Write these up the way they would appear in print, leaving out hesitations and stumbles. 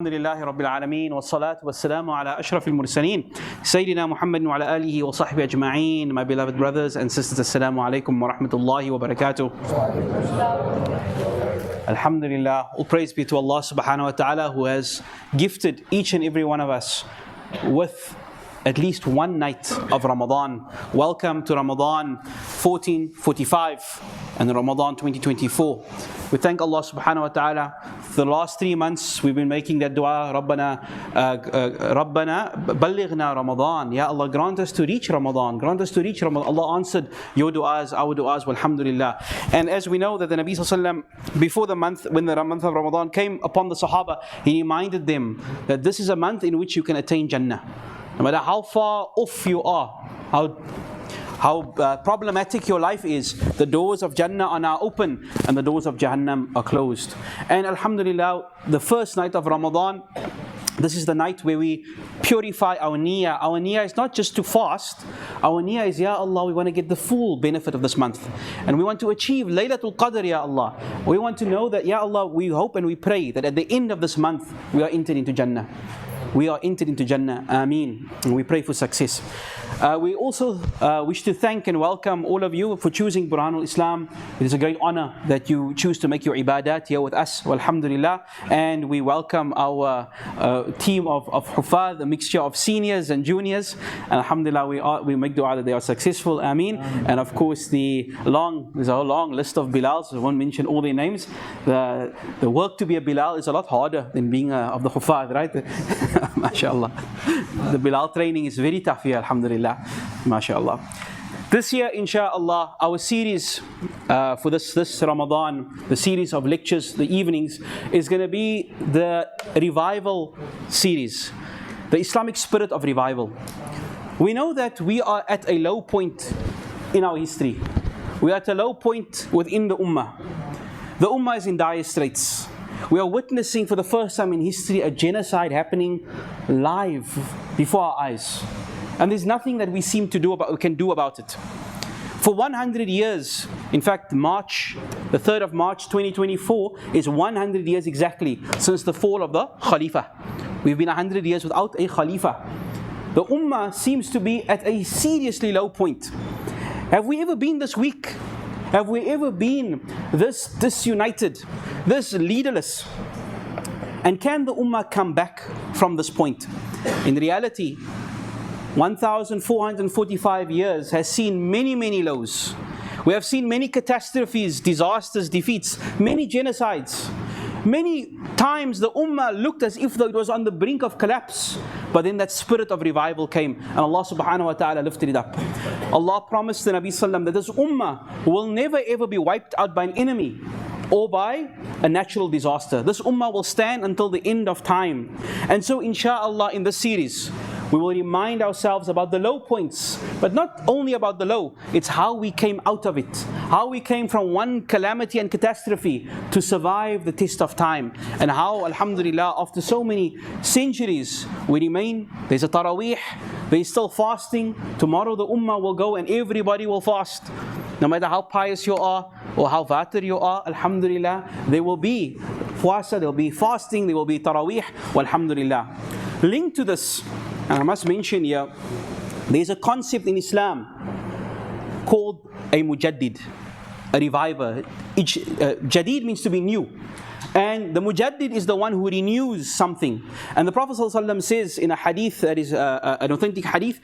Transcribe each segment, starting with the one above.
الحمد لله رب العالمين والصلاة والسلام على أشرف المرسلين سيدنا محمد وعلى آله وصحبه أجمعين. My beloved brothers and sisters, Assalamu alaikum wa rahmatullahi wa barakatuh. Alhamdulillah, all praise be to Allah subhanahu wa ta'ala, who has gifted each and every one of us with at least one night of Ramadan. Welcome to Ramadan 1445 and Ramadan 2024. We thank Allah subhanahu wa ta'ala. For the last 3 months we've been making that dua, Rabbana ballighna Ramadan. Ya Allah, grant us to reach Ramadan. Grant us to reach Ramadan. Allah answered your du'as, our du'as, walhamdulillah. And as we know that the Nabi sallallahu alaihi wasallam, before the month, when the month of Ramadan came upon the Sahaba, he reminded them that this is a month in which you can attain Jannah. No matter how far off you are, how problematic your life is, the doors of Jannah are now open and the doors of Jahannam are closed. And alhamdulillah, the first night of Ramadan, this is the night where we purify our niyyah. Our niyyah is not just to fast. Our niyyah is, Ya Allah, we want to get the full benefit of this month. And we want to achieve Laylatul Qadr, Ya Allah. We want to know that, Ya Allah, we hope and we pray that at the end of this month, we are entered into Jannah. We are entered into Jannah. Ameen. And we pray for success. We also wish to thank and welcome all of you for choosing Boorhaanol Islam. It is a great honor that you choose to make your ibadat here with us. Alhamdulillah. And we welcome our team of Hufad, a mixture of seniors and juniors. And alhamdulillah, we make dua that they are successful. Ameen. And of course, there's a long list of Bilals. I won't mention all their names. The work to be a Bilal is a lot harder than being of the Hufad, right? MashaAllah. The Bilal training is very tough here, alhamdulillah. MashaAllah. This year, inshaAllah, our series for this Ramadan, the series of lectures, the evenings, is going to be the revival series, the Islamic spirit of revival. We know that we are at a low point in our history. We are at a low point within the Ummah. The Ummah is in dire straits. We are witnessing for the first time in history a genocide happening live before our eyes. And there's nothing that we can do about it. For 100 years, in fact, the 3rd of March 2024 is 100 years exactly since the fall of the Khalifa. We've been 100 years without a Khalifa. The Ummah seems to be at a seriously low point. Have we ever been this weak? Have we ever been this disunited, this leaderless? And can the Ummah come back from this point? In reality, 1,445 years has seen many, many lows. We have seen many catastrophes, disasters, defeats, many genocides. Many times the Ummah looked as if it was on the brink of collapse. But then that spirit of revival came and Allah subhanahu wa ta'ala lifted it up. Allah promised the Nabi sallam that this Ummah will never ever be wiped out by an enemy or by a natural disaster. This Ummah will stand until the end of time. And so inshaAllah, in this series, we will remind ourselves about the low points, but not only about the low, it's how we came out of it, how we came from one calamity and catastrophe to survive the test of time, and how, alhamdulillah, after so many centuries, we remain. There's a Taraweeg, there's still fasting. Tomorrow the Ummah will go and everybody will fast. No matter how pious you are or how vatir you are, alhamdulillah, there will be puasa, there will be fasting, there will be Taraweeg, walhamdulillah. Linked to this, and I must mention here, there's a concept in Islam called a mujaddid, a reviver. Jadid means to be new. And the mujaddid is the one who renews something. And the Prophet ﷺ says in a hadith that is an authentic hadith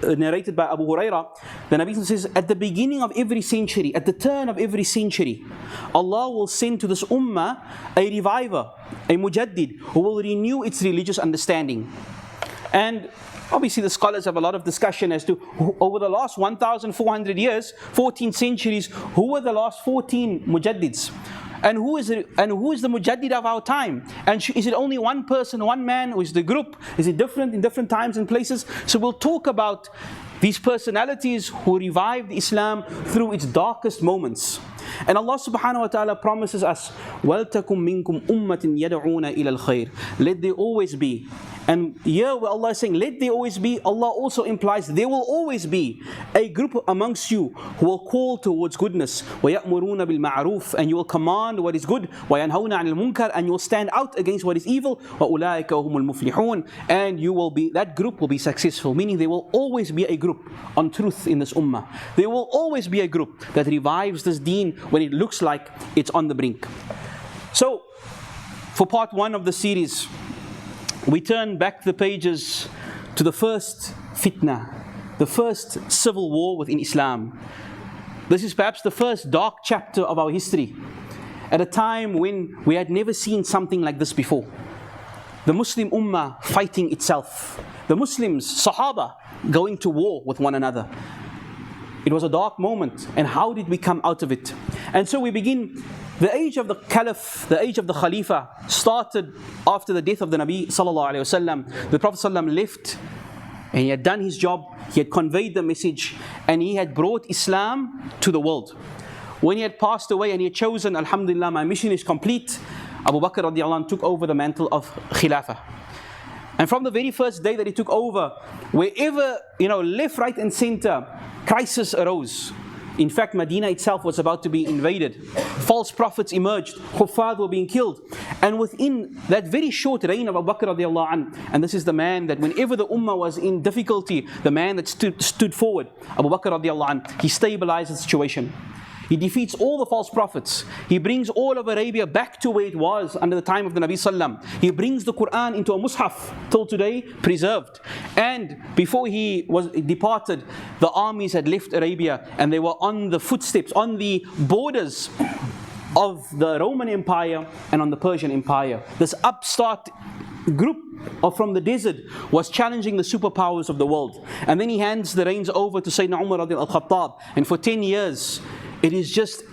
narrated by Abu Huraira, the Nabi says, at the beginning of every century, at the turn of every century, Allah will send to this ummah a reviver, a mujaddid, who will renew its religious understanding. And obviously the scholars have a lot of discussion as to over the last 1,400 years, 14 centuries, who were the last 14 mujaddids? And who is the mujaddid of our time? And is it only one person, one man, or is the group? Is it different in different times and places? So we'll talk about these personalities who revived Islam through its darkest moments. And Allah subhanahu wa ta'ala promises us, وَلْتَكُمْ مِنْكُمْ أُمَّةٍ يَدْعُونَ إِلَى الْخَيْرِ. Let there always be And here where Allah is saying, let there always be, Allah also implies there will always be a group amongst you who will call towards goodness. وَيَأْمُرُونَ بِالْمَعْرُوفِ, and you will command what is good. وَيَنْهَوْنَ عَنِ الْمُنْكَرِ, and you will stand out against what is evil. وَأُولَٰئِكَ هُمُ الْمُفْلِحُونَ, and you will be, that group will be successful. Meaning there will always be a group on truth in this ummah. There will always be a group that revives this deen when it looks like it's on the brink. So, for part 1 of the series, we turn back the pages to the first fitna, the first civil war within Islam. This is perhaps the first dark chapter of our history, at a time when we had never seen something like this before. The Muslim ummah fighting itself. The Muslims, Sahaba, going to war with one another. It was a dark moment, and how did we come out of it? And so we begin. The age of the Caliph, the age of the Khalifa, started after the death of the Nabi sallallahu alaihi wasallam. The Prophet sallallahu left, and he had done his job. He had conveyed the message, and he had brought Islam to the world. When he had passed away and he had chosen, Alhamdulillah, my mission is complete, Abu Bakr radiallahu anh took over the mantle of Khilafah. And from the very first day that he took over, wherever, left, right and center, crisis arose. In fact, Medina itself was about to be invaded. False prophets emerged. Kuffar were being killed. And within that very short reign of Abu Bakr radiallahu anh, and this is the man that whenever the ummah was in difficulty, the man that stood forward, Abu Bakr radiallahu anh, he stabilized the situation. He defeats all the false prophets. He brings all of Arabia back to where it was under the time of the Nabi Sallam. He brings the Quran into a mushaf till today, preserved. And before he was departed, the armies had left Arabia and they were on the footsteps, on the borders of the Roman Empire and on the Persian Empire. This upstart group from the desert was challenging the superpowers of the world. And then he hands the reins over to Sayyidina Umar al-Khattab, and for 10 years it is just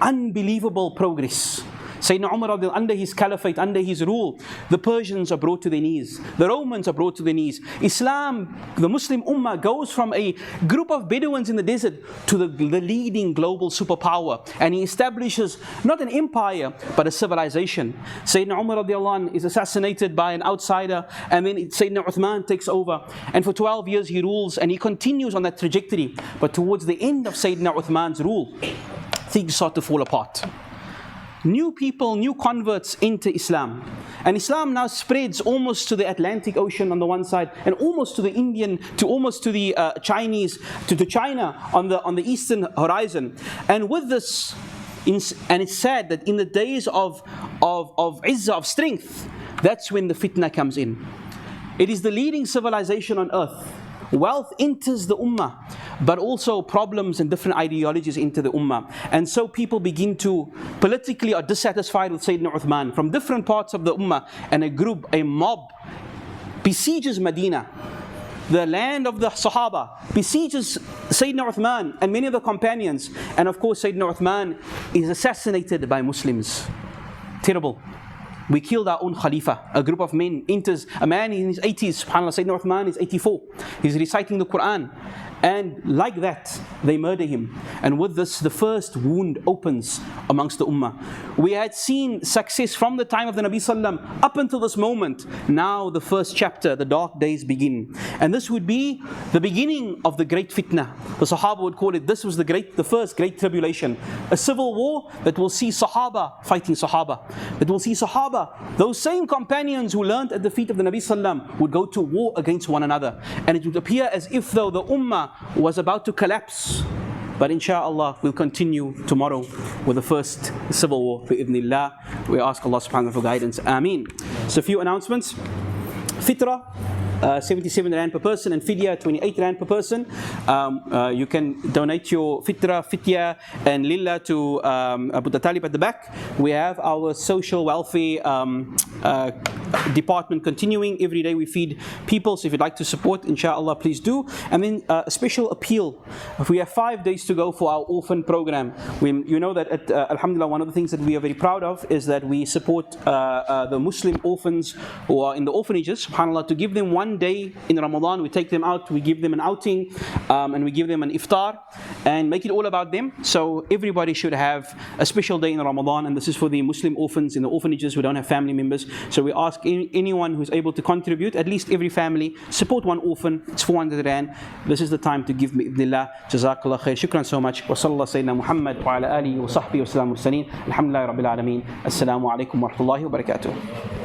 unbelievable progress. Sayyidina Umar under his caliphate, under his rule, the Persians are brought to their knees. The Romans are brought to their knees. Islam, the Muslim Ummah, goes from a group of Bedouins in the desert to the leading global superpower. And he establishes not an empire, but a civilization. Sayyidina Umar radiallahu anh is assassinated by an outsider, and then Sayyidina Uthman takes over. And for 12 years he rules, and he continues on that trajectory. But towards the end of Sayyidina Uthman's rule, things start to fall apart. New people, new converts into Islam. And Islam now spreads almost to the Atlantic Ocean on the one side, and almost to the Indian, to almost to the Chinese, to China on the eastern horizon. And with this, and it's sad that in the days of izzah, of strength, that's when the fitna comes in. It is the leading civilization on earth. Wealth enters the ummah, but also problems and different ideologies into the ummah. And so people begin to politically are dissatisfied with Sayyidina Uthman from different parts of the ummah, and a mob besieges Medina, the land of the Sahaba, besieges Sayyidina Uthman and many of the companions. And of course Sayyidina Uthman is assassinated by Muslims. Terrible. We killed our own Khalifa. A group of men enters, a man in his 80s, subhanAllah, Sayyidina Uthman is 84. He's reciting the Quran. And like that, they murder him. And with this, the first wound opens amongst the ummah. We had seen success from the time of the Nabi Sallam up until this moment. Now the first chapter, the dark days begin. And this would be the beginning of the great fitna. The Sahaba would call it, this was the first great tribulation. A civil war that will see Sahaba fighting Sahaba. That will see Sahaba, those same companions who learned at the feet of the Nabi Sallam, would go to war against one another. And it would appear as if though the ummah was about to collapse. But inshallah, we'll continue tomorrow with the first civil war. Bi'idhnillah, we ask Allah subhanahu wa ta'ala for guidance. Ameen. So a few announcements. Fitra, 77 Rand per person, and Fidya, 28 Rand per person. You can donate your Fitya and Lillah to Abu Talib at the back. We have our social welfare department continuing. Every day we feed people, so if you'd like to support, inshallah, please do. And then a special appeal. We have 5 days to go for our orphan program. You know that at Alhamdulillah, one of the things that we are very proud of is that we support the Muslim orphans who are in the orphanages, subhanAllah, to give them 1 one day in Ramadan, we take them out, we give them an outing, and we give them an iftar, and make it all about them. So everybody should have a special day in Ramadan, and this is for the Muslim orphans in the orphanages who don't have family members. So we ask anyone who's able to contribute, at least every family, support one orphan. It's 400 rand. This is the time to give bi'idhnillah. Jazakallah khair. Shukran so much. Wa sallallahu sayyidina Muhammad wa ala alihi wa sahbihi wa sallam mursaleen. Alhamdulillah rabbil alameen. Assalamu alaikum wa rahmatullahi wa barakatuh.